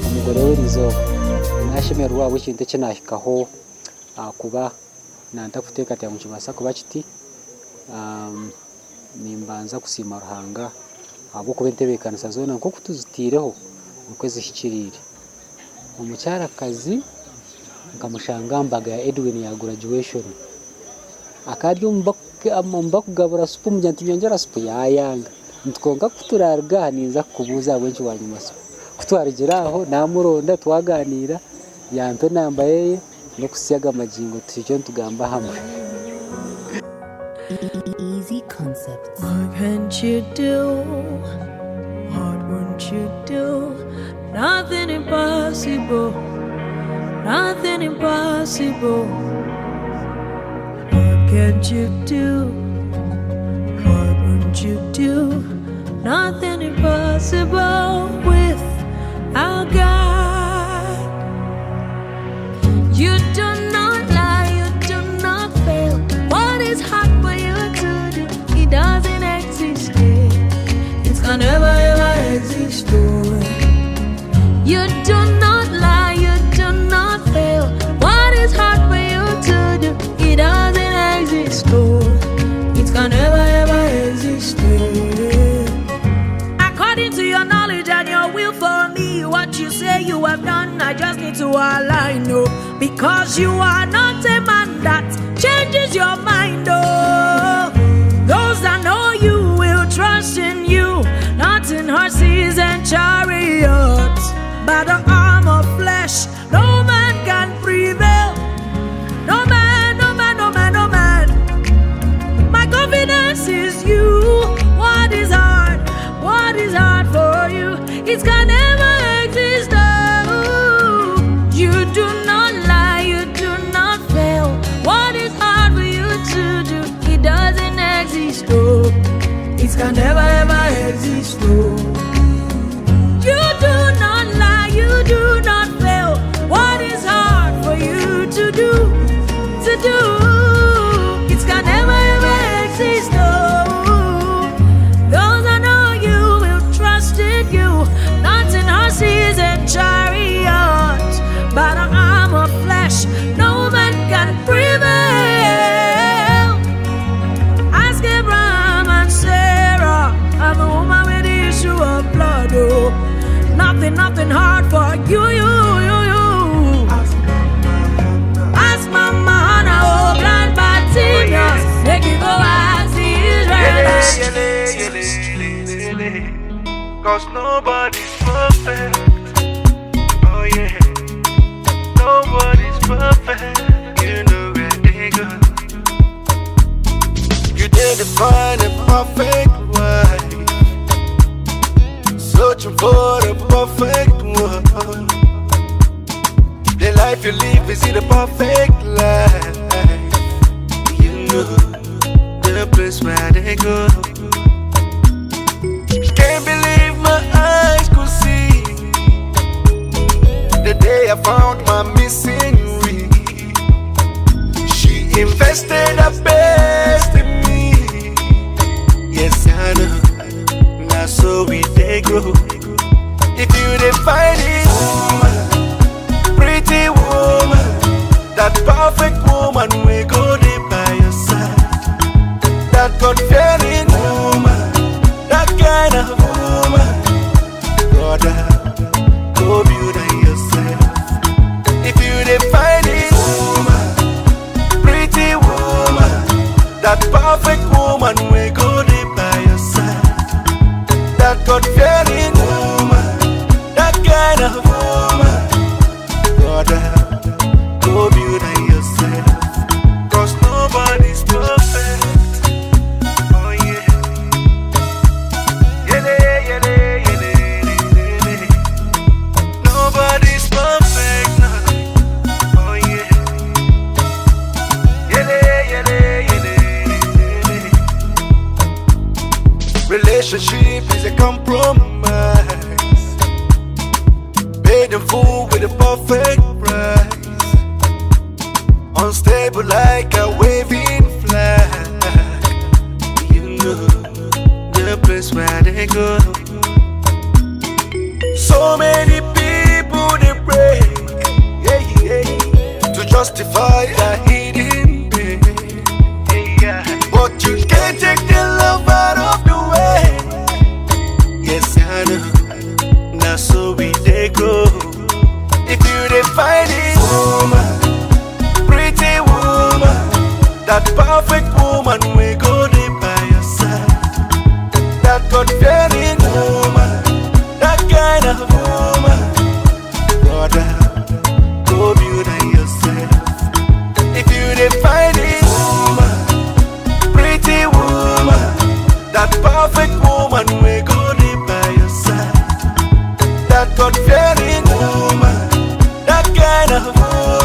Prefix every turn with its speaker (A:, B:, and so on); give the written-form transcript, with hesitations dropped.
A: umugore w'irizo nashemerwa w'ikintu kinahikaho kuba nanta kuteka tya mukibasa kuba kiti nimbanza kusima ruhanga abo kubentebekana sazona nko kutuzitireho ukwezi hikirire umucyara kazi nkamushanga mbaga ya Edwin ya graduation akaryo mbak kugabura supu mujyanti nyongera supu yayanga ntkonga kuturarga ninza kubuza wenshi wanyuma supu kutwarigeraho namuronda twaganira yanto nambaye no kusiyaga majingo tucyo tugamba hamwe.
B: Easy concepts. What can't you do? What won't you do? Nothing impossible. Nothing impossible. What can't you do? What won't you do? Nothing impossible with our God. You do not lie, you do not fail. What is hard for you to do? It doesn't exist yet. It's gonna never ever exist. You do not lie, you do not fail. What is hard for you to do? It doesn't exist. It's gonna never ever exist. According to your knowledge and your will for me, what you say you have done, I just need to align, no. Because you are not a man that changes your mind, oh. Those that know you will trust in you, not in horses and chariots. By the arm of flesh, no man can prevail. No man, no man, no man, no man. My confidence is you. What is hard? What is hard for you? It can never exist. Oh, you do not lie, you do not fail. What is hard for you to do? It doesn't exist. Oh, it can never ever exist. Oh, you do not lie, you do not fail. What is hard for you to do? To do? It can never ever exist. Oh, those I know you will trust in you, not in horses and chariots. By the arm of flesh, no man can prevail. Ask Abraham and Sarah, I'm the woman with the issue of blood. Oh, nothing hard for you. Ask Mama Hannah, oh, blind Bartimaeus, make you go as the Israelites.
C: Cause nobody's perfect. Oh yeah, nobody's perfect. You know where they go. You didn't find a perfect wife, searching for the perfect one. The life you live, is it a perfect life? You know the place where they go. Can't believe my eyes could see the day I found my missing ring. She invested her best in me. Yes, I know. Now so we they grow. If you didn't find it, woman, pretty woman, that perfect woman we go there by your side. That God-fearing woman, that kind of woman, brother, go build it yourself. If you didn't find it, woman, pretty woman, that perfect woman we go there by your side. That God-fearing woman, that kind of woman, brother, go build it yourself. Cause nobody's perfect. Oh yeah. Nobody's perfect now. Oh yeah. Relationship is a compromise, paid in full with a perfect price. Unstable like a waving flag. You know the place where they go. So many people justify the hidden pain. But you can't take the love out of the way. Yes, I know. Now so we they go. If you define it, woman, pretty woman, that perfect woman.